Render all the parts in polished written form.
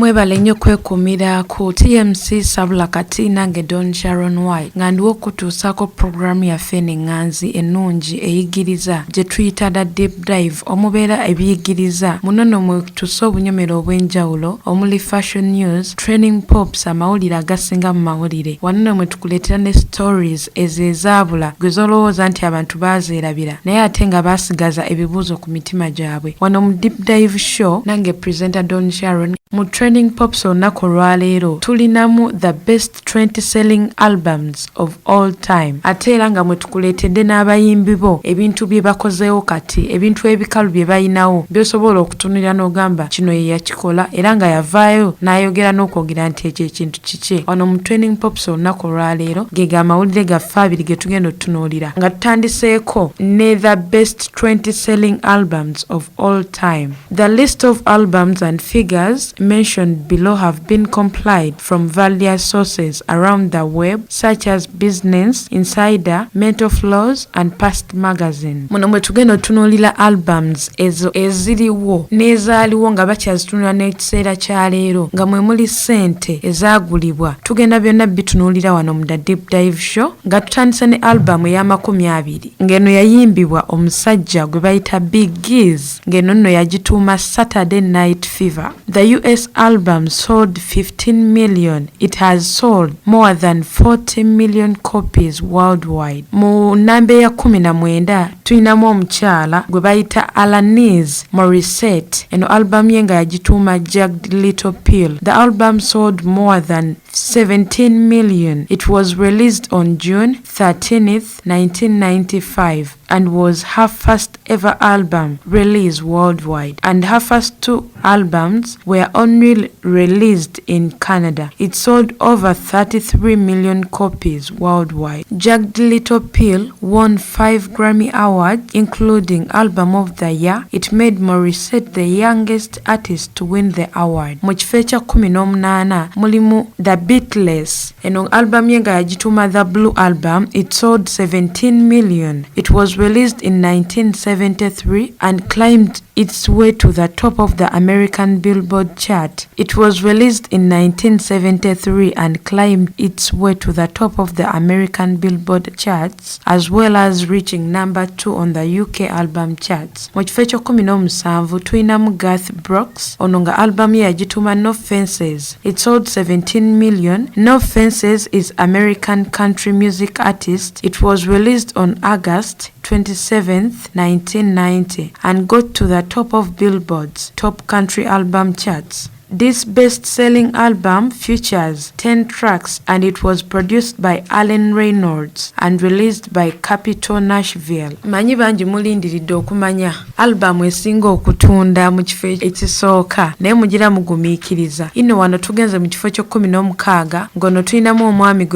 Mwebale nnyo kwekumira ku TMC Sabula kati nange Don Sharon White nga ndiwo kutuusaako programu yaffe n'enganzi ennungi eyigiriza gye tuyita da deep dive omubeera ebiyigiriza munono mwe tussa obunyomero obw'enjawulo omuli fashion news, training pops amawulire agasinga mu mawulire wanono mwe tukuleetera ne stories ezo ezaabula gwe zolowooza nti abantu baazeerabira naye ate nga baasigaza ebibuuzo ku mitima gyabwe wano mu deep dive show nange presenter Don Sharon mu training pops olunaku olwaleero tulinamu the best 20 selling albums of all time ate era nga mwe tukuleetedde n'abayimbi bo ebintu bye bakozeewo kati ebintu ebikalu bye bayinawo by'osobola okutunulira n'ogamba kino ye yakikola era nga yavaayo n'ayogera n'okwogera nti ekyo ekintu kiki wano mu training pops olunaku olwaleero ge amawulire gaffe abiri ge tugenda otutunuulira nga tutandiseeko ne the best 20 selling albums of all time. The list of albums and figures mentioned below have been compiled from various sources around the web such as Business Insider, Mental Flows and Past Magazine. Muno mwe tugenda otunuulira albums ezo eziriwo n'ezaaliwo nga bakyazitunula n'ekiseera kya leero nga mwe muli ssente ezaagulibwa tugenda byonna bitunuulira wano mu The Deep Dive Show nga tutandise ne album ey'amakumi 20 ng'eno yayimbibwa omusajja gwe bayita Big Giz ng'eno nno yagituuma Saturday Night Fever. The US album sold 15 million. It has sold more than 40 million copies worldwide. Mu namba ya 19 tulinamu omukyala gwe bayita Alanis Morissette. Eno album ye nga yagituuma Jagged Little Pill. The album sold more than 17 million. It was released on June 13th, 1995 and was her first ever album released worldwide. And her first two albums were only released in Canada. It sold over 33 million copies worldwide. Jagged Little Pill won 5 Grammy Awards, including Album of the Year. It made Morissette the youngest artist to win the award. Mu kifo ekya 18 mulimu The Beatles. Eno album ye nga yagituuma The Blue Album. It sold 17 million. It was released in 1973 and climbed its way to the top of the American Billboard chart. It was released in 1973 and climbed its way to the top of the American Billboard charts as well as reaching number 2 on the UK album charts. Mu kifo ekya 17 tulinamu Garth Brooks. Ono nga album ye yagituuma No Fences. It sold 17 million. No Fences is American country music artist. It was released on August 27th, 1990 and got to the top of Billboard's top country album charts. This best-selling album features 10 tracks and it was produced by Allen Reynolds and released by Capitol Nashville. Manyi bangi mulindiridde okumanya album esinga okutunda mu kifo ekisooka naye mugira mugumiikiriza. Ino wano tugenze mu kifo kya 16 ngono tulinamu omwami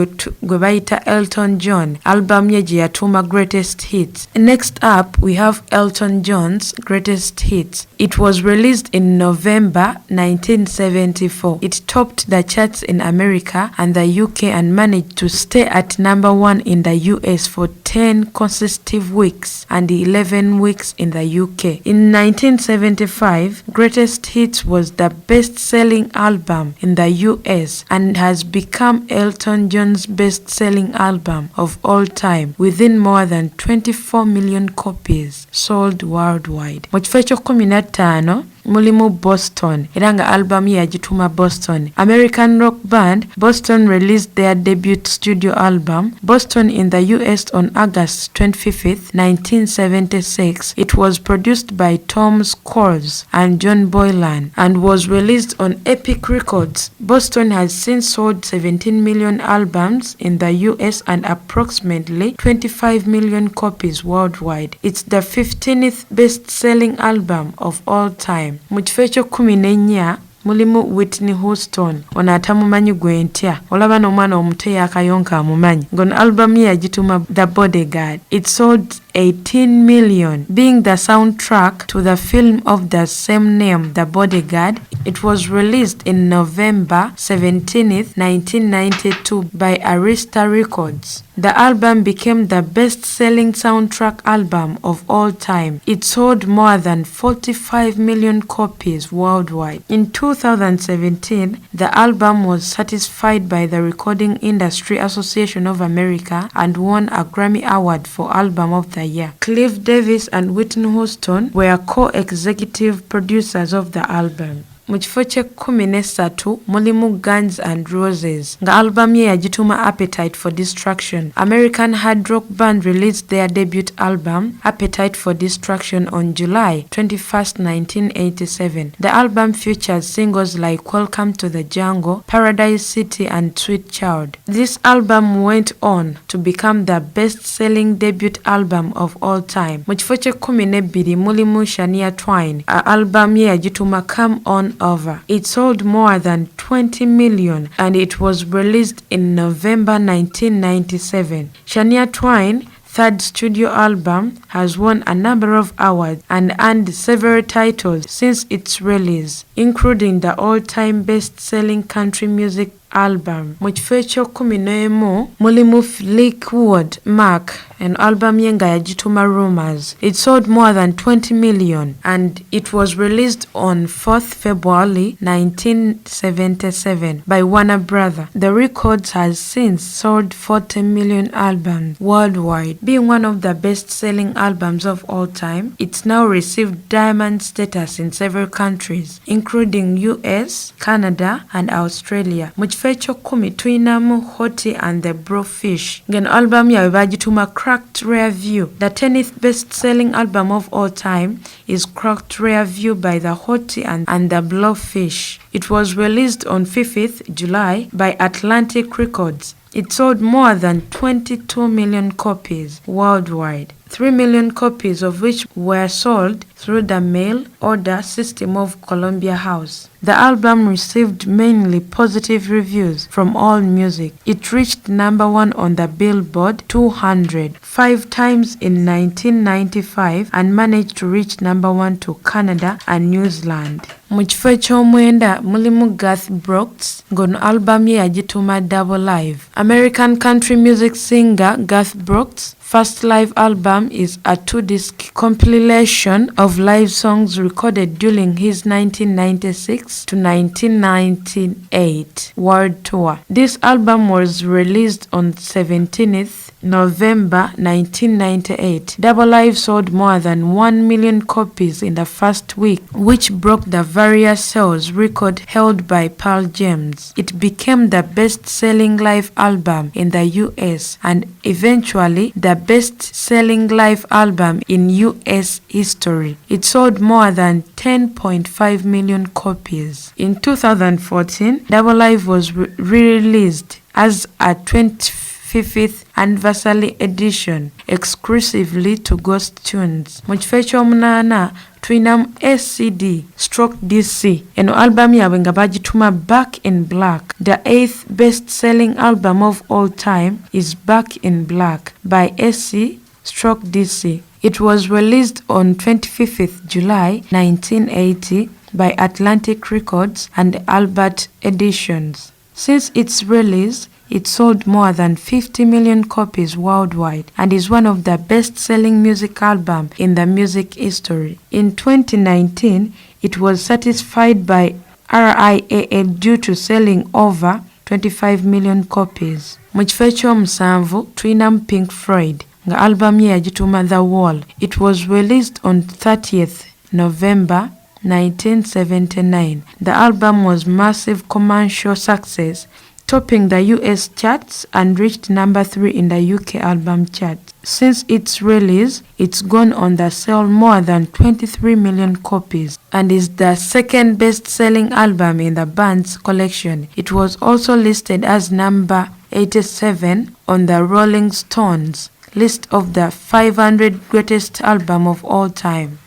gwe bayita Elton John. Album ye gye yatuuma Greatest Hits. Next up we have Elton John's Greatest Hits. It was released in November 1974. It topped the charts in America and the UK and managed to stay at number 1 in the US for 10 consecutive weeks and 11 weeks in the UK. In 1975, Greatest Hits was the best-selling album in the US and has become Elton John's best-selling album of all time within more than 24 million copies sold worldwide. Mu kifo ekya 15 mulimu Boston era nga album ye yagituuma Boston. American rock band Boston released their debut studio album Boston in the US on August 25th, 1976. It was produced by Tom Scholz and John Boylan and was released on Epic Records. Boston has since sold 17 million albums in the US and approximately 25 million copies worldwide. It's the 15th best-selling album of all time. Mu kifo ekya 14 mulimu Whitney Houston. Ono atamumanyi gwe ntya olaba n'omwana omuto yakayonka amumanyi. Ngono album ye yagituuma The Bodyguard. It sold 18 million, being the soundtrack to the film of the same name, The Bodyguard. It was released in November 17th, 1992 by Arista Records. The album became the best-selling soundtrack album of all time. It sold more than 45 million copies worldwide. In 2017, the album was certified by the Recording Industry Association of America and won a Grammy Award for Album of the Year. Cliff Davis and Whitney Houston were co-executive producers of the album. Mu kifo ky'ekkuminesatu mulimu Guns N' Roses nga album ye yagituma Appetite for Destruction. American hard rock band released their debut album Appetite for Destruction on July 21st, 1987. The album features singles like Welcome to the Jungle, Paradise City and Sweet Child. This album went on to become the best-selling debut album of all time. Mu kifo ky'ekkuminebiri mulimu Shania Twain. Album ye yagituma Come On Over. It sold more than 20 million and it was released in November 1997. Shania Twain third studio album has won a number of awards and earned several titles since its release, including the all-time best-selling country music album. Mu kifo ky'ekkuminemu mulimu Fleetwood Mac and album ye nga yagituma Rumors. It sold more than 20 million and it was released on 4th February 1977 by Warner Brothers. The record has since sold 40 million albums worldwide. Being one of the best-selling albums of all time, it's now received diamond status in several countries, including US, Canada and Australia. Mu kifo eky'okkumi tuyinamu Hottie and the Blowfish ng'eno album yaabwe bagituma Cracked Rear View. The 10th best-selling album of all time is Cracked Rear View by the Hottie and the Blowfish. It was released on 5th July by Atlantic Records. It sold more than 22 million copies worldwide, 3 million copies of which were sold through the mail order system of Columbia House. The album received mainly positive reviews from AllMusic. It reached number 1 on the Billboard 200 5 times in 1995 and managed to reach number 1 to Canada and New Zealand. Mu kifo eky'omwenda mulimu Garth Brooks ng'ono album ye yagituma Double Live. American country music singer Garth Brooks' first live album is a 2-disc compilation of live songs recorded during his 1996 to 1998 world tour. This album was released on 17th November 1998. Double Live sold more than 1 million copies in the first week, which broke the various sales record held by Pearl Jam. It became the best-selling live album in the US and eventually the best-selling live album in US history. It sold more than 10.5 million copies. In 2014, Double Live was re-released as a 25th anniversary edition exclusively to Ghost Tunes. Mu kifo eky'omunaana tuyinamu SCD Stroke DC. Eno album yaabwe nga bagituma Back in Black. The 8th best-selling album of all time is Back in Black by SC Stroke DC. It was released on 25th July 1980 by Atlantic Records and Albert Editions. Since its release, it sold more than 50 million copies worldwide and is one of the best-selling music albums in the music history. In 2019, it was certified by RIAA due to selling over 25 million copies. Mu kifo eky'omusanvu tuyinamu Pink Floyd nga album ye yagituma The Wall. It was released on 30th November 1979. The album was massive commercial success, topping the US charts and reached number 3 in the UK album chart. Since its release, it's gone on to sell more than 23 million copies and is the second best-selling album in the band's collection. It was also listed as number 87 on the Rolling Stones list of the 500 greatest album of all time.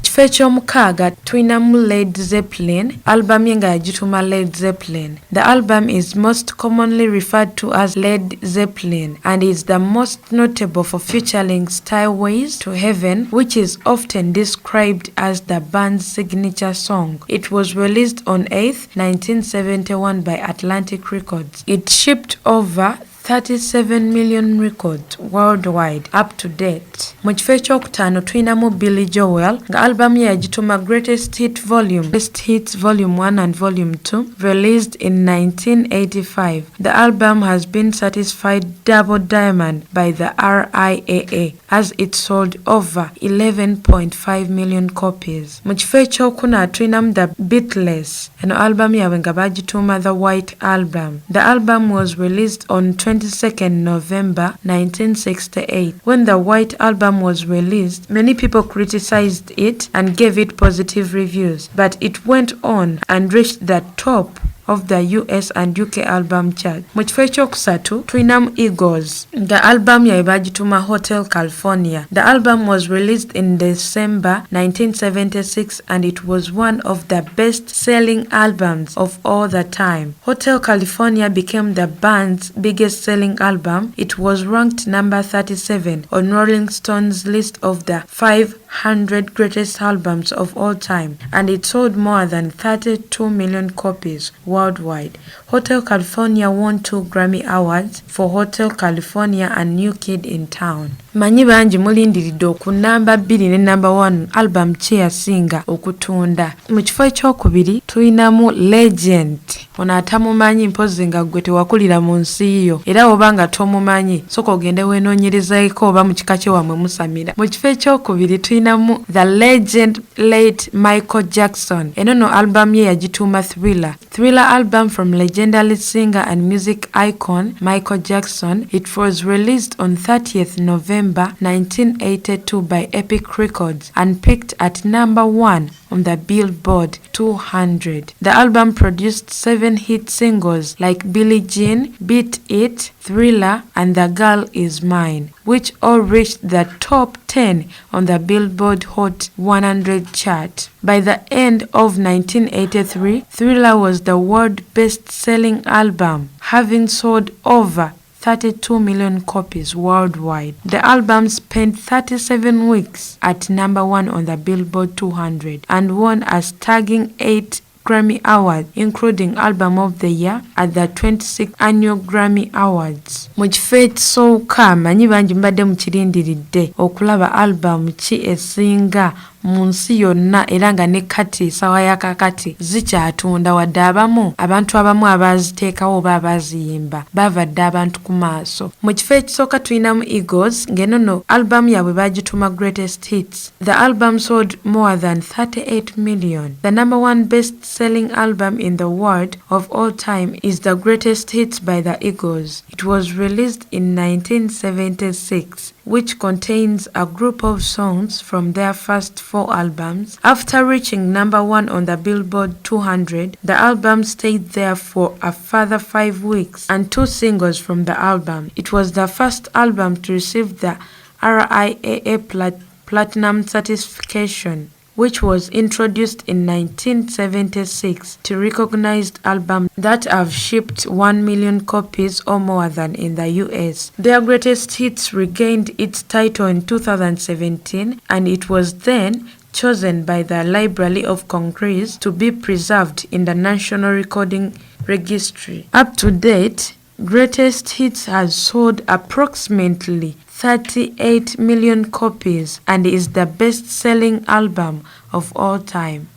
Kifo kifo eky'omukaaga tulinamu Led Zeppelin, album ye nga yagituma Led Zeppelin. The album is most commonly referred to as Led Zeppelin and is the most notable for featuring Stairways to Heaven, which is often described as the band's signature song. It was released on 8th, 1971 by Atlantic Records. It shipped over 37 million records worldwide up to date. Mu kifo ekyokutaano tulinamu Billy Joel nga album ye yagituma Greatest Hits Volume 1 and Volume 2, released in 1985. The album has been certified double diamond by the RIAA as it sold over 11.5 million copies. Mu kifo ekyokuna tulinamu The Beatles. Eno album yaabwe nga bagituma The White Album. The album was released on 22nd November 1968. When the White Album was released, many people criticized it and gave it positive reviews, but it went on and reached the top of the US and UK album chart. Mu kifo ekyokusatu tulinamu Eagles. The album yaabwe bagituma Hotel California. The album was released in December 1976 and it was one of the best-selling albums of all the time. Hotel California became the band's biggest-selling album. It was ranked number 37 on Rolling Stone's list of the 500 greatest albums of all time, and it sold more than 32 million copies worldwide. Hotel California won 2 Grammy Awards for Hotel California and New Kid in Town. Manyi bangi mulindiridde oku namba 2 ne namba 1 album ki yasinga okutunda. Mu kifo ekyokubiri tulinamu Legend. Ono atamumanyi mpozi nga gwe tewakulira mu nsi yo era oba nga tomumanyi soka ogende weenoonyerezaako oba mu kika kye wamwe musamira. Mu kifo ekyokubiri tulinamu The Legend Late Michael Jackson. Eno no album ye yagituuma Thriller album from legendary singer and music icon Michael Jackson. It was released on 30th November 1982 by Epic Records and peaked at number 1 on the Billboard 200. The album produced 7 hit singles like Billie Jean, Beat It, Thriller, and The Girl Is Mine, which all reached the top 10 on the Billboard Hot 100 chart. By the end of 1983, Thriller was the world's best-selling album, having sold over 32 million copies worldwide. The album spent 37 weeks at number 1 on the Billboard 200 and won a staggering 8 Grammy Awards, including Album of the Year at the 26th Annual Grammy Awards. Mu kifo ekisooka manyi bangi mbadde mukirindiridde okulaba album ki esinga mu nsi yonna era nga ne kati sawa ya kakati zikyatunda wadde abantu abamu abaziteekawo oba abaziyimba bavadde abantu ku maaso. Mu kifo ekisooka tulinamu Eagles ng'eno album yaabwe bagituma Greatest Hits. The album sold more than 38 million. The number 1 best-selling album in the world of all time is The Greatest Hits by the Eagles. It was released in 1976, which contains a group of songs from their first 4 albums. After reaching number 1 on the Billboard 200, the album stayed there for a further 5 weeks and 2 singles from the album. It was the first album to receive the RIAA Platinum certification, which was introduced in 1976 to recognized albums that have shipped 1 million copies or more than in the US. Their Greatest Hits regained its title in 2017, and it was then chosen by the Library of Congress to be preserved in the National Recording Registry. Up to date, Greatest Hits has sold approximately 38 million copies and is the best-selling album of all time.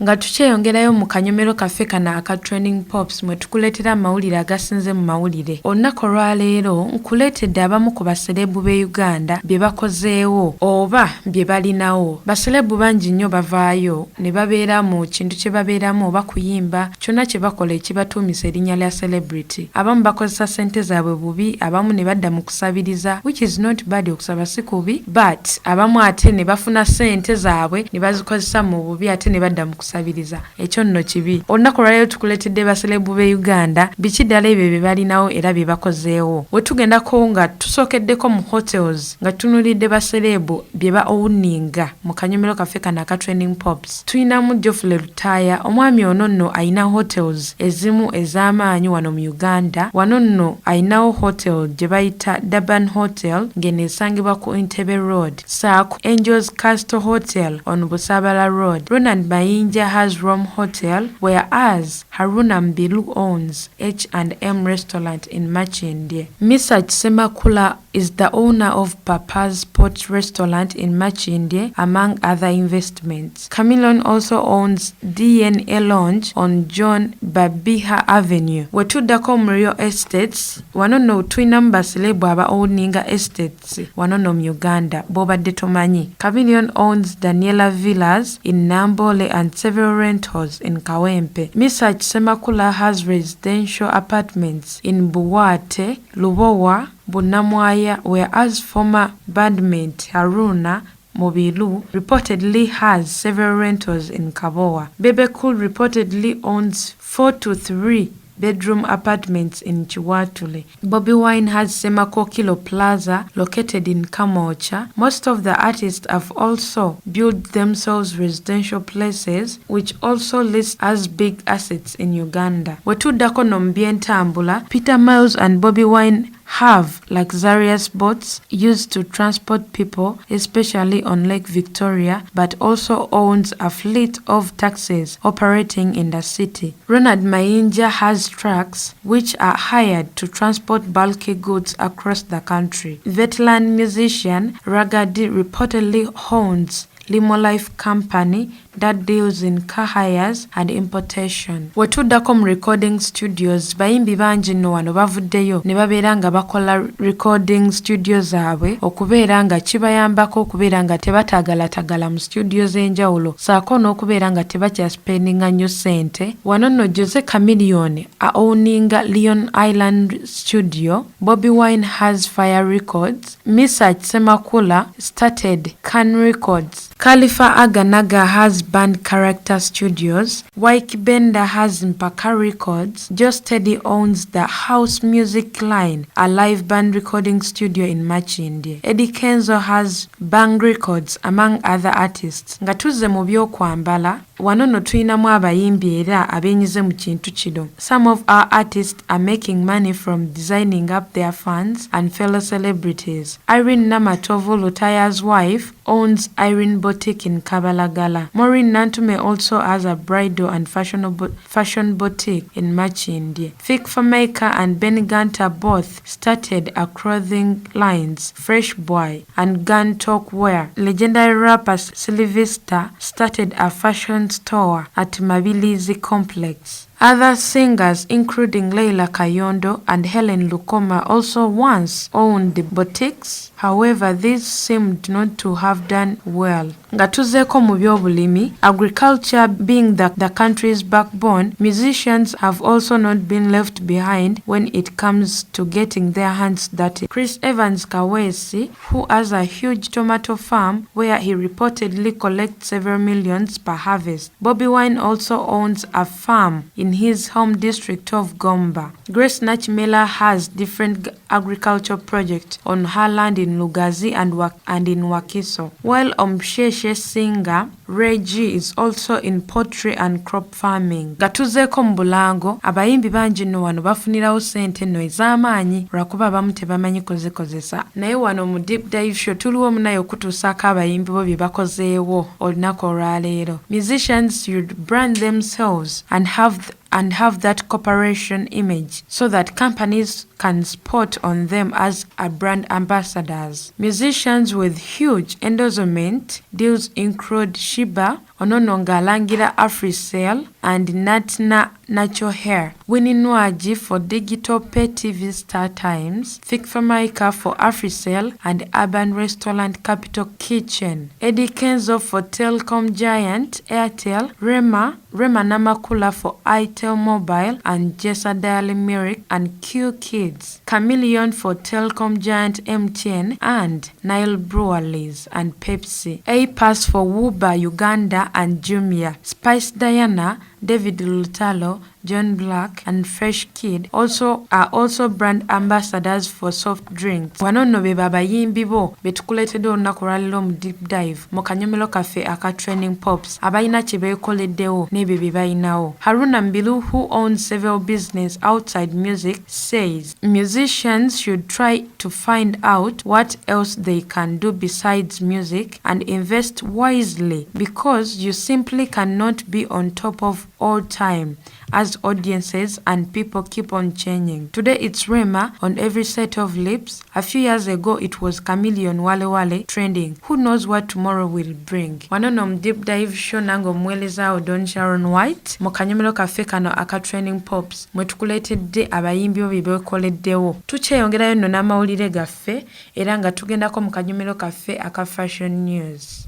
nga tukyeyongerayo mu kanyomero kaffe kana aka Trending Pops mwe tukuleetera amawulire agasinze mu mawulire. Olunaku olwaleero nkuleetedde abamu ku baselebu b'e Uganda bye bakozeewo oba bye balinawo. Baselebu bangi nnyo bavaayo ne babeera mu kintu kye babeeramu oba kuyimba kyonna kye bakola ekibatuumisa erinnya lya celebrity. Abamu bakozesa ssente zaabwe bubi, abamu ne badda mu kusabiriza, which is not bad, okusaba si kubi, but abamu ate ne bafuna ssente zaabwe ne bazikozesa mu bubi ate ne badda mu kusabiriza. Ekyo nno kibi. Olunaku olwaleero tukuleetedde baselebu b'e Uganda biki ddala ebyo bye balinawo era bye bakozeewo. We tugendako nga tusookeddeko mu hotels nga tunuulidde baselebu bye ba owuninga mu kanyomero kaffe kana aka Trending Pops. Tulinamu Geoffrey Lutaya, omwami ono nno ayina hotels ezimu ez'amaanyi wano mu Uganda. Wano nno ayinawo hotel gye bayita Durban Hotel ng'eno esangibwa ku Entebbe Road, saako Angels Castle Hotel on Busabala Road. Ronald Mayinja has Rome Hotel, whereas Haruna Mbilu owns H&M Restaurant in Machindye. Mr. Chisemakula is the owner of Papa's Sports Restaurant in Machindye, among other investments. Chameleon also owns DNA Lounge on John Babiha Avenue. Wetuddako mu Real Estates, wano nno tulinamu baselebu aba owninga estates wano nno mu Uganda bw'obadde tomanyi. Chameleon owns Daniela Villas in Nambole and several rentals in Kawempe. Mr. Chisemakula has residential apartments in Buwate, Lubowa, Bunamwaya, whereas former bandmate Haruna Mobilu reportedly has several rentals in Kabowa. Bebe Cool reportedly owns 4 to 3 bedroom apartments in Chiwatule. Bobby Wine has Semako Kilo Plaza located in Kamocha. Most of the artists have also built themselves residential places, which also list as big assets in Uganda. Wetuddako Nombyentambula, Peter Miles and Bobby Wine have luxurious boats used to transport people, especially on Lake Victoria, but also owns a fleet of taxis operating in the city. Ronald Mayinja has trucks which are hired to transport bulky goods across the country. Veteran musician Ragadi reportedly owns Limo Life Company that deals in car hires and importation. Wetuddako mu recording studios, bayimbi bangi nno wano bavuddeyo ne babeera nga bakola recording studios zaabwe okubeera nga kibayambako okubeera nga tebatagalatagala mu studios enjawulo saako n'okubeera nga tebakyaspendinga nnyo ssente. Wano nno Jose Chameleon owninga Leon Island Studio. Bobby Wine has Fire Records. Mr. Chisemakula started Can Records. Khalifa Aganaga has Band Character Studios. Wyke Bender has Mpaka Records. Joe Steady owns the House Music Line, a live band recording studio in Machindye. Eddie Kenzo has Bang Records, among other artists. Nga tuzze mu by'okwambala, wano nno tulinamu abayimbi era abenyize mu kintu kino. Some of our artists are making money from designing up their fans and fellow celebrities. Irene Namatovu, Lutaya's wife, owns Irene Boutique in Kabalagala. Maureen Nantume also has a bridal and fashion boutique in Machindye. Fik Fameka and Ben Gunter both started a clothing lines, Fresh Boy and Gun Talk Wear. Legendary rapper Sylvester started a fashion store at Mabilizi Complex. Other singers, including Leila Kayondo and Helen Lukoma, also once owned the boutiques. However, these seemed not to have done well. Nga tuzeeko mu by'obulimi, agriculture being the country's backbone, musicians have also not been left behind when it comes to getting their hands dirty. Chris Evans Kawesi, who has a huge tomato farm where he reportedly collects several millions per harvest. Bobby Wine also owns a farm in his home district of Gomba. Grace Nachmela has different agricultural projects on her land in Lugazi and in Wakiso, while Omsheshe singer Reggie is also in poultry and crop farming. Gatuzeeko mu Bulango, abayimbi bangi nno wano bafunirawo ssente nno ez'amaanyi lwakuba abamu tebamanyi kuzikozesa. Naye wano mu Deep Dive Show tuliwo munayo okutuusaako abayimbi bo bye bakozeewo olunaku olwaleero. Musicians should brand themselves and have and have that corporation image so that companies can spot on them as a brand ambassadors. Musicians with huge endorsement deals include Shiba, Ono nga alangira Africell, and Natna Natural Hair, Winnie Nwaji for Digital Pay TV Star Times, Fikfamaika for Africell and Urban Restaurant Capital Kitchen, Eddie Kenzo for Telecom Giant Airtel, Rema Namakula for itel Mobile and Jessa Daily Merrick and Q Kids, Chameleon for Telecom Giant MTN and Nile Breweries and Pepsi, A-Pass for Wuba Uganda and Jumia, Spice Diana, David Lutalo, John Black and Fresh Kid are also brand ambassadors for soft drinks. Wanono be babayimbi bo betukuletedde olunaku lwaliro mu deep dive mu kanyomero kaffe aka Training Pops abalina kye beekoleddewo n'ebyo bye balinawo. Haruna Mbilu, who owns several businesses outside music, says musicians should try to find out what else they can do besides music and invest wisely, because you simply cannot be on top of all time as audiences and people keep on changing. Today it's Rema on every set of lips. A few years ago it was Chameleon Wale Wale trending. Who knows what tomorrow will bring? Wanono mu deep dive show nango mwelezaawo Don Sharon White mu kanyomero kaffe kano aka Training Pops mwe tukuleetedde abayimbi bo bye beekoleddewo. Tukyeyongerayo nno n'amawulire gaffe era nga tugendako mu kanyomero kaffe aka Fashion News.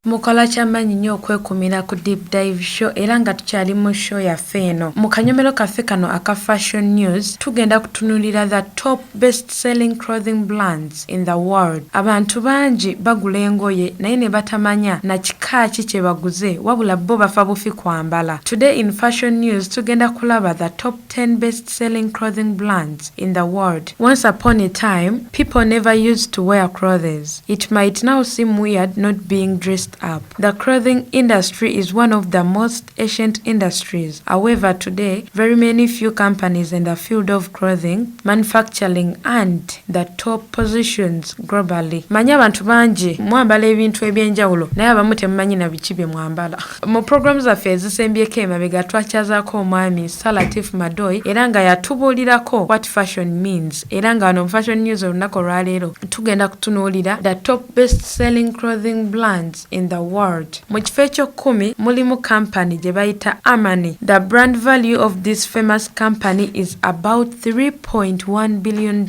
Mukola kyamaanyi nnyo okwekumira ku deep dive show era nga tukyali mu show yaffe eno. Mu kanyomero kaffe kano aka Fashion News tugenda kutunulira the top best selling clothing brands in the world. Abantu bangi bagula engoye naye ne batamanya na kika ki kye baguze wabula bo bafa bufi kwambala. Today in Fashion News tugenda kulaba the top 10 best selling clothing brands in the world. Once upon a time, people never used to wear clothes. It might now seem weird not being dressed up. The clothing industry is one of the most ancient industries. However, today, very many few companies in the field of clothing, manufacturing and the top positions globally. Manyi abantu bangi mwambala ebintu ebyenjawulo naye abamu temumanyi na biki bye mwambala. Mu programs zaffe ezisembyeko emabega twakyazaako omwami Salatif Madoy era nga yatubuulirako what fashion means era nga wano mu Fashion News olunaku olwaleero tugenda kutunuulira the top best selling clothing brands in the world. Mu kifo eky'okkumi mulimu company gye bayita Armani. The brand value of this famous company is about $3.1 billion.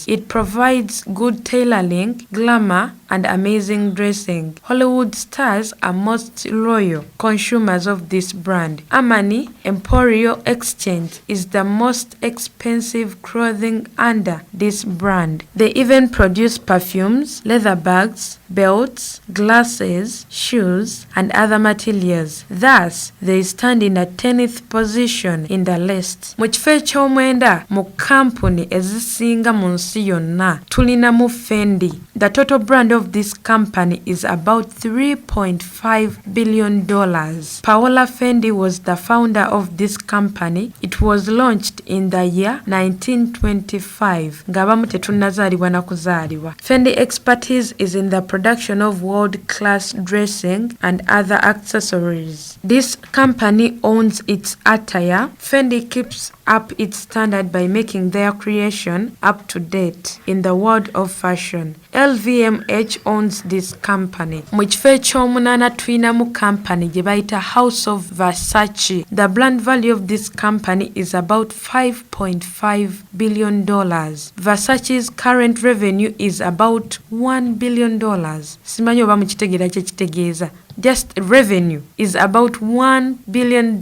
It provides good tailoring, glamour and amazing dressing. Hollywood stars are most loyal consumers of this brand. Armani Emporio Exchange is the most expensive clothing under this brand. They even produce perfumes, leather bags, belts, glasses, shoes, and other materials. Thus, they stand in a 10th position in the list. Mu kifo eky'omwenda mu kampuni ezisinga mu nsi yonna tulinamu Fendi. The total brand of this company is about $3.5 billion. Paola Fendi was the founder of this company. It was launched in the year 1925. Ngabamu tetunnazaalibwa na kuzaalibwa. Fendi expertise is in the production of world-class dressing and other accessories. This company owns its attire. Fendi keeps up its standard by making their creation up to date in the world of fashion. LVMH owns this company. Mu kifo eky'omunaana tulinamu company gye bayita House of Versace. The brand value of this company is about $5.5 billion. Versace's current revenue is about $1 billion. Simanyi oba mukitegeera kye kitegeeza. Just revenue is about $1 billion.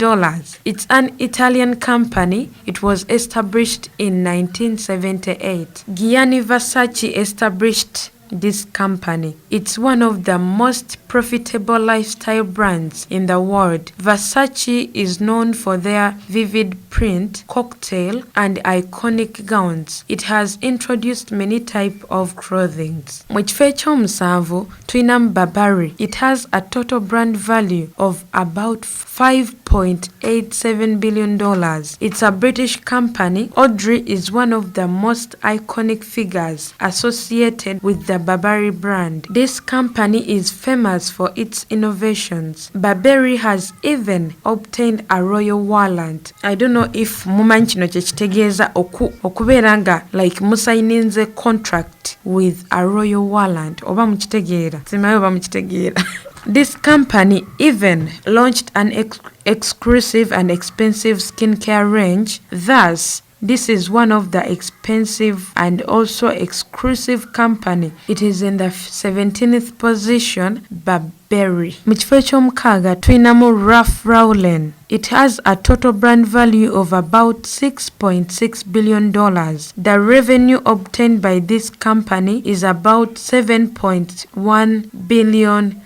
It's an Italian company. It was established in 1978. Gianni Versace established this company. It's one of the most profitable lifestyle brands in the world. Versace is known for their vivid print, cocktail, and iconic gowns. It has introduced many types of clothing. Mu kifo eky'omusanvu tulinamu Burberry. It has a total brand value of about $5.87 billion. It's a British company. Audrey is one of the most iconic figures associated with the Burberry brand. This company is famous for its innovations. Burberry has even obtained a royal warrant. I don't know if mumanyi kino kye kitegeeza okubeera nga like musaininze contract with a royal warrant. Oba mukitegeera? Simanyi oba mukitegeera. This company even launched an exclusive and expensive skincare range. Thus, this is one of the expensive and also exclusive company. It is in the 17th position, Burberry. Mu kifo eky'omukaaga tuyinamu Ralph Lauren. It has a total brand value of about $6.6 billion. The revenue obtained by this company is about $7.1 billion.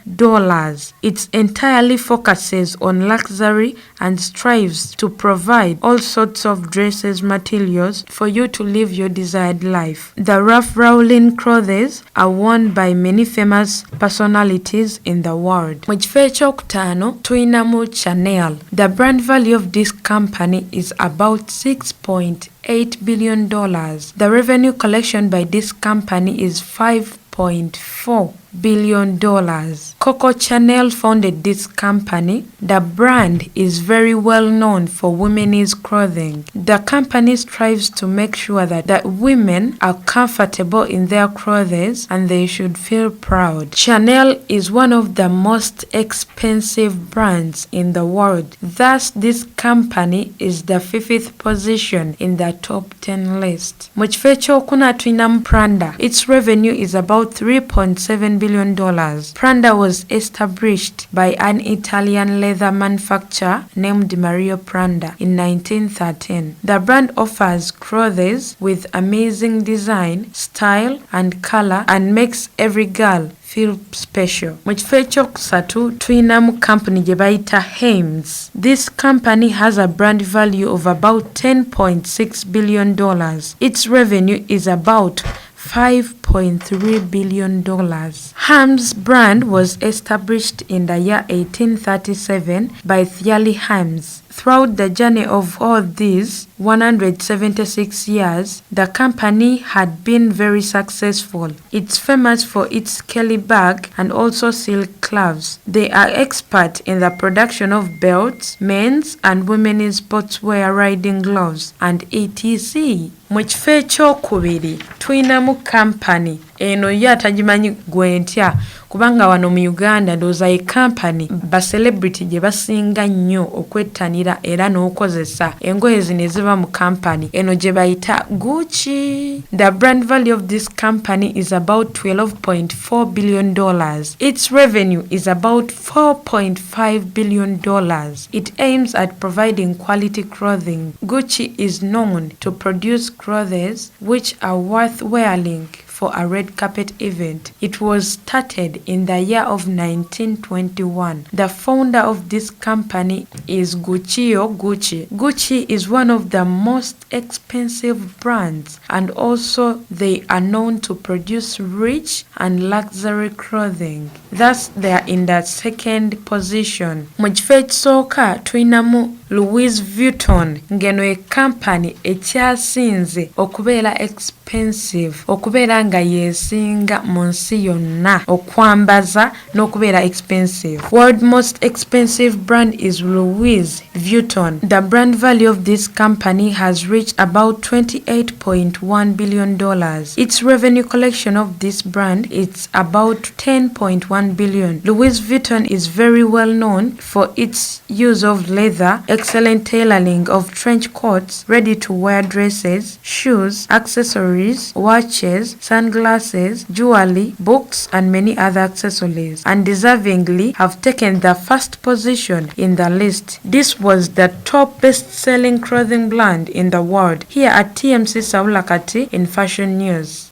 It entirely focuses on luxury and strives to provide all sorts of dresses materials for you to live your desired life. The Ralph Lauren clothes are worn by many famous personalities in the world. Mu kifo ekyokutaano tuyinamu Chanel. The brand value of this company is about $6.8 billion. The revenue collection by this company is $5.4 billion. Coco Chanel founded this company. The brand is very well known for women's clothing. The company strives to make sure that women are comfortable in their clothes and they should feel proud. Chanel is one of the most expensive brands in the world. Thus, this company is the 5th position in the top 10 list. Mu kifo ekyokuna tuyinamu Prada. Its revenue is about $3.7 billion. Prada was established by an Italian leather manufacturer named Mario Prada in 1913. The brand offers clothes with amazing design, style, and color and makes every girl feel special. Mu kifo ekyokusatu tuyinamu company gye bayita Hanes. This company has a brand value of about $10.6 billion. Its revenue is about $5.3 billion. Hames brand was established in the year 1837 by Thierry Hames. Throughout the journey of all these 176 years, the company had been very successful. It's famous for its Kelly bag and also silk gloves. They are expert in the production of belts, men's and women's sportswear, riding gloves, and etc. Mu kifo ekyokubiri tuyinamu company eno ye atagimanyi gwe ntya kubanga wano mu Uganda ndowooza ye company ba celebrity gye basinga nnyo okwettanira era n'okozesa engoye zino eziva mu company eno gye bayita Gucci. The brand value of this company is about $12.4 billion. Its revenue is about $4.5 billion. It aims at providing quality clothing. Gucci is known to produce clothes which are worth wearing for a red carpet event. It was started in the year of 1921. The founder of this company is Guccio Gucci. Gucci is one of the most expensive brands and also they are known to produce rich and luxury clothing. Thus they are in the 2nd position. Mu kifo ekisooka tuyinamu Louis Vuitton ngeno e company ekyasinze okubeera expensive okubeera nga yesinga mu nsi yonna okwambaza n'okubeera expensive. World most expensive brand is Louis Vuitton. The brand value of this company has reached about $28.1 billion. Its revenue collection of this brand is about $10.1 billion. Louis Vuitton is very well known for its use of leather, excellent tailoring of trench coats, ready-to-wear dresses, shoes, accessories, watches, sunglasses, jewelry, books, and many other accessories, and deservingly have taken the 1st position in the list. This was the top best-selling clothing brand in the world. Here at TMC Sawulakati in Fashion News.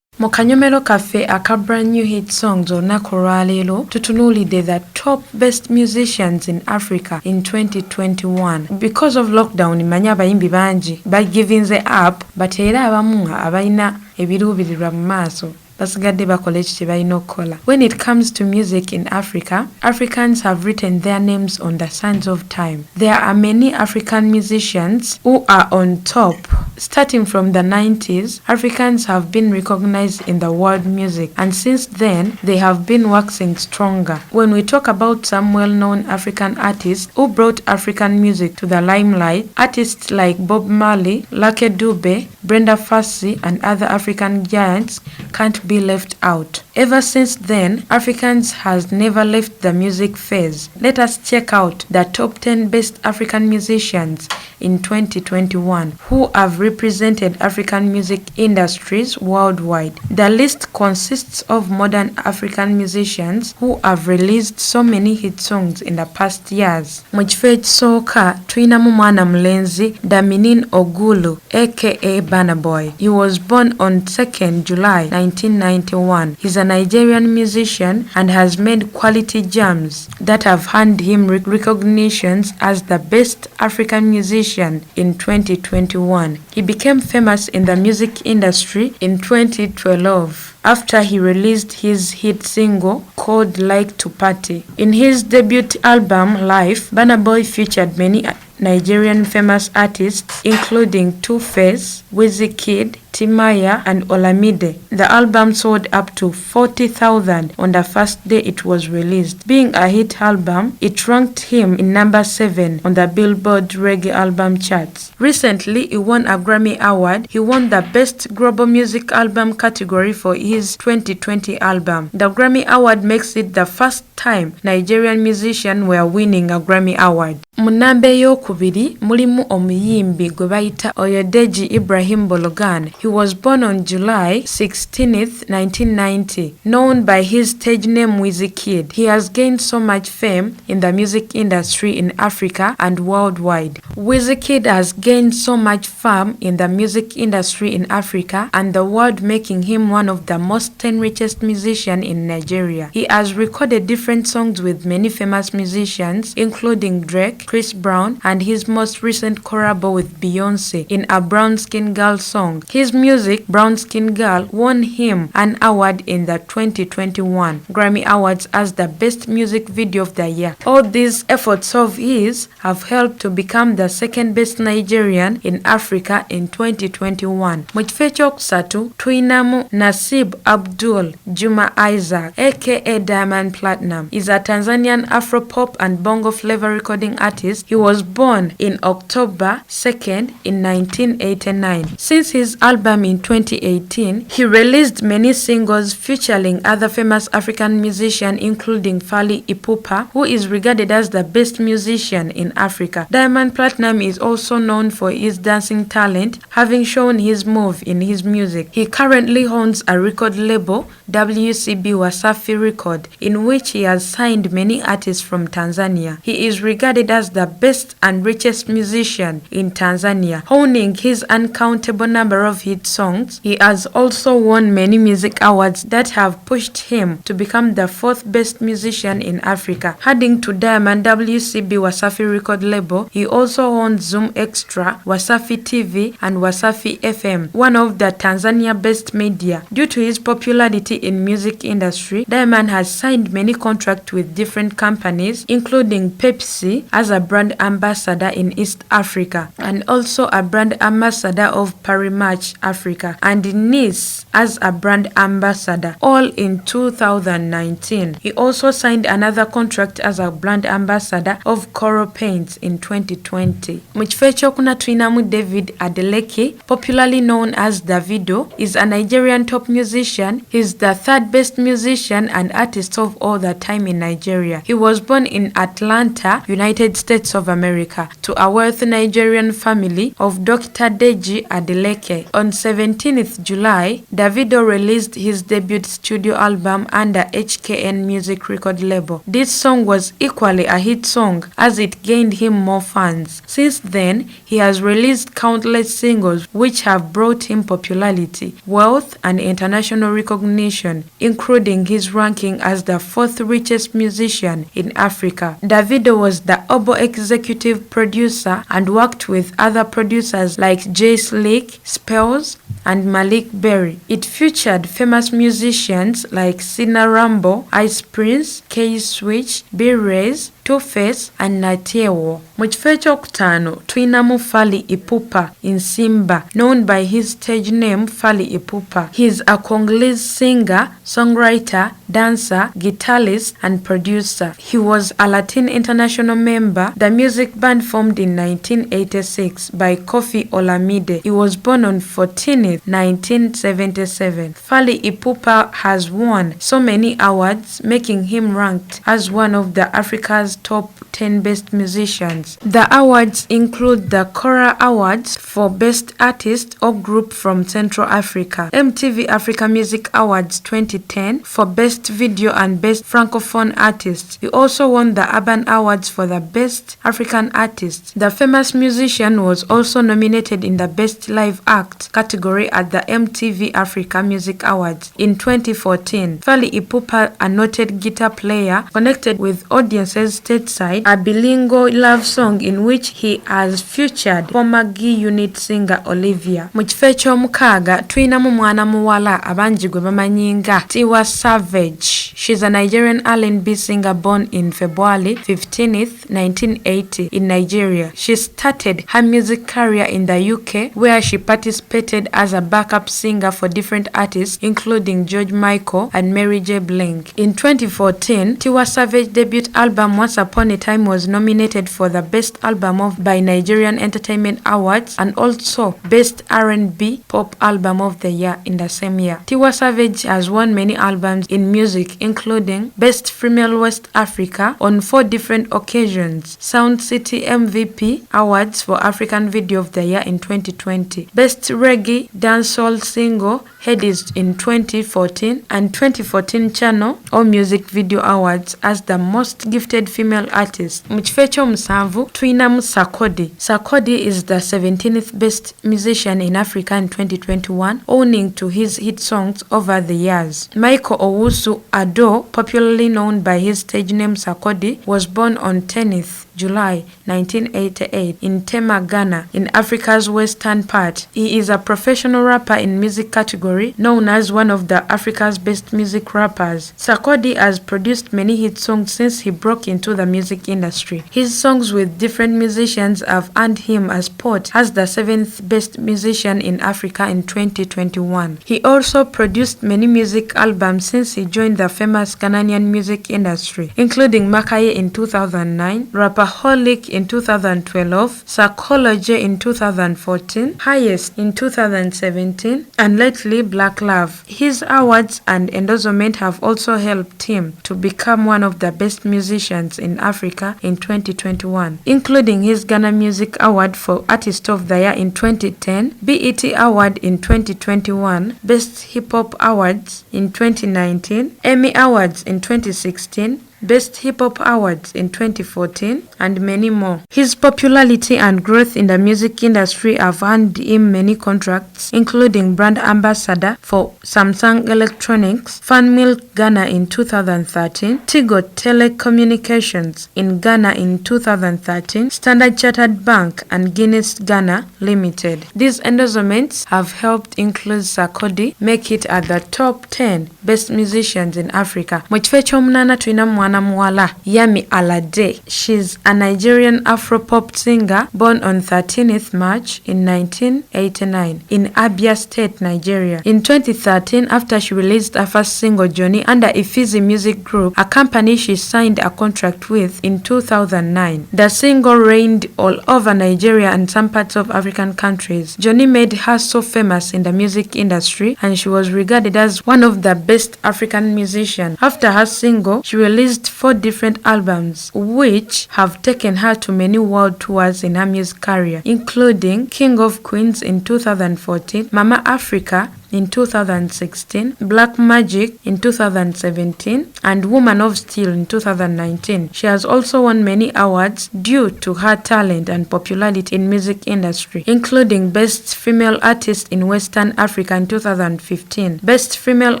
Mu kanyomero kaffe aka brand new hit songs olunaku olwaleero tutunuulidde the top best musicians in Africa in 2021. Because of lockdown manya abayimbi bangi bagivinze up but era abamu abalina ebiruubirirwa mu maaso basigadde bakola ekyo kye balina okukola. When it comes to music in Africa, Africans have written their names on the sands of time. There are many African musicians who are on top. Starting from the 90s, Africans have been recognized in the world music, and since then, they have been waxing stronger. When we talk about some well-known African artists who brought African music to the limelight, artists like Bob Marley, Lucky Dube, Brenda Fassie, and other African giants can't be left out. Ever since then, Africans has never left the music phase. Let us check out the top 10 best African musicians in 2021 who have represented African music industries worldwide. The list consists of modern African musicians who have released so many hit songs in the past years. Mu kifo ekisooka tuyinamu mwana mulenzi Daminin Ogulu aka Burna Boy. He was born on 2nd July 1991. He's a Nigerian musician and has made quality jams that have earned him recognitions as the best African musician in 2021. He became famous in the music industry in 2012 after he released his hit single called Like to Party. In his debut album Life, Burna Boy featured many Nigerian famous artists including Two-Face, Wizkid, Timaya, and Olamide. The album sold up to 40,000 on the first day it was released. Being a hit album, it ranked him in number 7 on the Billboard Reggae album charts. Recently, he won a Grammy Award. He won the Best Global Music Album category for his 2020 album. The Grammy Award makes it the first time Nigerian musicians were winning a Grammy Award. Mu nnamba ey'okubiri mulimu omuyimbi gwe bayita Oyodeji Ibrahim Bologan. He was born on July 16th, 1990, known by his stage name Wizkid. He has gained so much fame in the music industry in Africa and worldwide. Wizkid has gained so much fame in the music industry in Africa and the world, making him one of the most 10 richest musicians in Nigeria. He has recorded different songs with many famous musicians, including Drake, Chris Brown, and his most recent collabo with Beyonce in a Brown Skin Girl song. His music, Brown Skin Girl, won him an award in the 2021 Grammy Awards as the Best Music Video of the Year. All these efforts of his have helped to become the second best Nigerian in Africa in 2021. Mu kifo ekyokusatu tuyinamu Nasib Abdul Juma Isaac aka Diamond Platinum. Is a Tanzanian Afro-pop and bongo flavor recording artist. He was born in October 2nd in 1989. Since his album in 2018, he released many singles featuring other famous African musicians including Fally Ipupa, who is regarded as the best musician in Africa. Diamond Platinum is also known for his dancing talent, having shown his move in his music. He currently owns a record label, WCB Wasafi Record, in which he has signed many artists from Tanzania. He is regarded as the best and richest musician in Tanzania, owning his uncountable number of hit songs. He has also won many music awards that have pushed him to become the 4th best musician in Africa. Adding to Diamond WCB Wasafi record label, he also owns Zoom Extra, Wasafi TV, and Wasafi FM, one of the Tanzania best media. Due to his popularity in music industry, Diamond has signed many contracts with different companies, including Pepsi as a brand ambassador in East Africa, and also a brand ambassador of Parimatch Africa, and Nice as a brand ambassador, all in 2019. He also signed another contract as a brand ambassador of Coral Paints in 2020. Mu kifo ekyokuna tuyinamu David Adeleke, popularly known as Davido, is a Nigerian top musician. He is the 3rd best musician and artist of all the time in Nigeria. He was born in Atlanta, United States of America, to a wealthy Nigerian family of Dr. Deji Adeleke. On 17th July, Davido released his debut studio album under HKN Music record label. This song was equally a hit song as it gained him more fans. Since then, he has released countless singles which have brought him popularity, wealth, and international recognition, including his ranking as the 4th richest musician in Africa. Davido was the Obo executive producer and worked with other producers like Jay Slick, Spells, and Malik Berry. It featured famous musicians like Sina Rambo, Ice Prince, K Switch, B Rays, Two-Face and Natiewo. Mu kifo ekyokutaano tuyinamu Fally Ipupa in Simba, known by his stage name Fally Ipupa. He is a Congolese singer, songwriter, dancer, guitarist and producer. He was a Latin International member, the music band formed in 1986 by Koffi Olomide. He was born on 14th, 1977. Fally Ipupa has won so many awards, making him ranked as one of the Africa's top 10 best musicians. The awards include the Cora Awards for Best Artist or Group from Central Africa, MTV Africa Music Awards 2010 for Best Video and Best Francophone Artist. He also won the Urban Awards for the Best African Artist. The famous musician was also nominated in the Best Live Act category at the MTV Africa Music Awards in 2014. Fally Ipupa, a noted guitar player, connected with audiences stateside a bilingual love song in which he has featured former G Unit singer Olivia. Mu kifo eky'omukaaga tuyinamu mwana muwala abangi gwe bamanyinga Tiwa Savage. She's a Nigerian R&B singer born in February 15th, 1980 in Nigeria. She started her music career in the UK, where she participated as a backup singer for different artists including George Michael and Mary J. Blige. In 2014, Tiwa Savage's debut album Once Upon a Time was nominated for the Best Album of by Nigerian Entertainment Awards and also Best R&B Pop Album of the Year in the same year. Tiwa Savage has won many albums in music including Best Female West Africa on 4 different occasions, Sound City MVP Awards for African Video of the Year in 2020, Best Reggae Dancehall Single Headies in 2014 and 2014 Channel or Music Video Awards as the most gifted female artist. Mu kifo eky'omusanvu tuyinamu Sarkodie. Sarkodie is the 17th best musician in Africa in 2021, owing to his hit songs over the years. Michael Owusu Ado, popularly known by his stage name Sarkodie, was born on 10th July 1988 in Tema, Ghana, in Africa's western part. He is a professional rapper in music category, known as one of the Africa's best music rappers. Sarkodie has produced many hit songs since he broke into the music industry. His songs with different musicians have earned him a spot as the 7th best musician in Africa in 2021. He also produced many music albums since he joined the famous Ghanaian music industry, including Makaye in 2009, Rapaholic in 2012, Psychology in 2014, Highest in 2017, and lately Black Love. His awards and endorsement have also helped him to become one of the best musicians in Africa in 2021, including his Ghana Music Award for Artist of the Year in 2010, BET Award in 2021, Best Hip Hop Awards in 2019, Emmy Awards in 2016, Best Hip Hop Awards in 2014, and many more. His popularity and growth in the music industry have earned him many contracts, including brand ambassador for Samsung Electronics, FunMilk Ghana in 2013, Tigo Telecommunications in Ghana in 2013, Standard Chartered Bank and Guinness Ghana Limited. These endorsements have helped include Sarkodie make it at the top 10 best musicians in Africa. Mu kifo eky'omunaana tuyinamu mwana muwala Yami Alade. She's a Nigerian Afro-pop singer born on 13th March in 1989 in Abia State, Nigeria. In 2013, after she released her first single Johnny under Ifizi Music Group, a company she signed a contract with in 2009. The single reigned all over Nigeria and some parts of African countries. Johnny made her so famous in the music industry and she was regarded as one of the best African musicians. After her single, she released 4 different albums, which have taken her to many world tours in her music career, including King of Queens in 2014, Mama Africa in 2016, Black Magic in 2017, and Woman of Steel in 2019. She has also won many awards due to her talent and popularity in music industry, including Best Female Artist in Western Africa in 2015, Best Female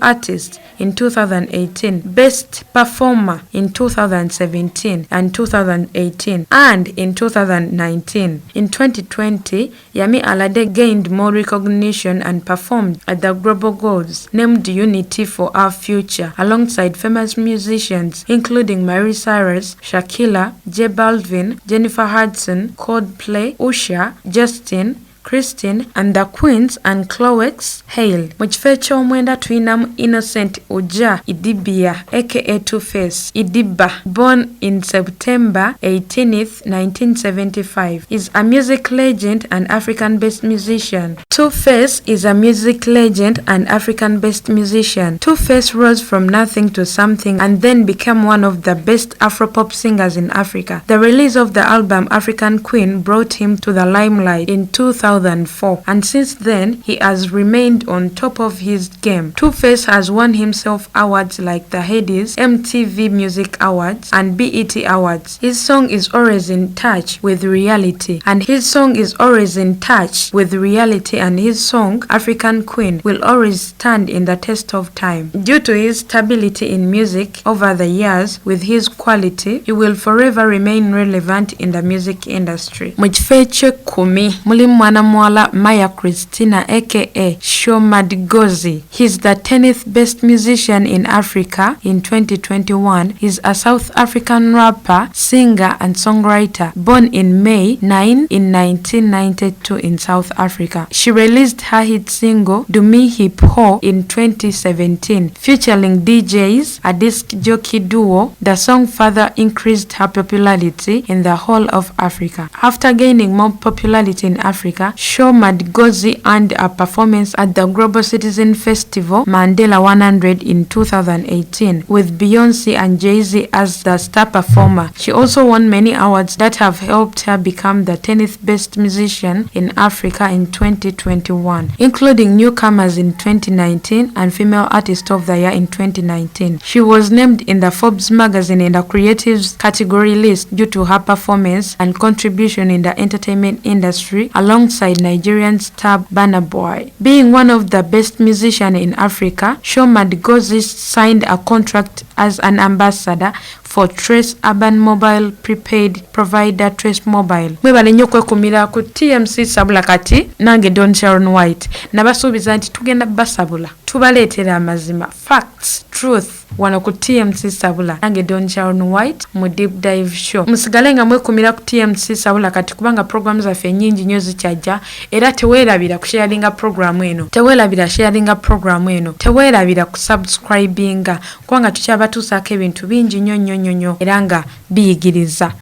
Artist in 2018, Best Performer in 2017 and 2018, and in 2019. In 2020, Yami Alade gained more recognition and performed at at the global goals named Unity for Our Future alongside famous musicians including Miley Cyrus, Shakira, J Balvin, Jennifer Hudson, Coldplay, Usher, Justin, Christine and the Queens and Chloe's Hale. Mu kifo eky'omwenda tulinamu Innocent Oja Idibia aka Two-Face. Idiba, born in September 18th, 1975, is a music legend and African-based musician. Two-Face is a music legend and African-based musician. Two-Face rose from nothing to something and then became one of the best Afropop singers in Africa. The release of the album African Queen brought him to the limelight in 2004, and since then he has remained on top of his game. Two-Face has won himself awards like the Headies, MTV Music Awards and BET Awards. His song is always in touch with reality and his song African Queen will always stand in the test of time. Due to his stability in music over the years with his quality, he will forever remain relevant in the music industry. Mu kifo eky'ekkumi mulimu mwana muwala Maya Christina aka Shoma Digozi. He's the 10th best musician in Africa in 2021. He's a South African rapper, singer and songwriter born in May 9 in 1992 in South Africa. She released her hit single Do Me Hip Ho in 2017 featuring DJs, a disc jockey duo. The song further increased her popularity in the whole of Africa. After gaining more popularity in Africa, Shoma Digozi earned a performance at the Global Citizen Festival Mandela 100 in 2018 with Beyonce and Jay-Z as the star performer. She also won many awards that have helped her become the 10th best musician in Africa in 2021, including Newcomers in 2019 and Female Artist of the Year in 2019. She was named in the Forbes magazine in the Creatives category list due to her performance and contribution in the entertainment industry alongside Nigerian star Burna Boy. Being one of the best musicians in Africa, Shoma Digozi signed a contract as an ambassador for Trace Urban Mobile prepaid provider Trace Mobile. Mwebale nnyo kwekumira ku TMC Sabula kati nange Don Sharon White. Nabasuubiza nti tugenda basabula tubaleetera amazima, facts, truth wano ku TMC Sabula nange Don Sharon White mu Deep Dive Show. Musigale nga mwekumira ku TMC Sabula kati kubanga programs zaffe nnyingi nnyo zikyajja era teweerabira ku sharinga program eno, teweerabira sharinga program eno, teweerabira ku subscribinga kubanga tukyabatuusaako ebintu bingi nnyo era nga biyigiriza.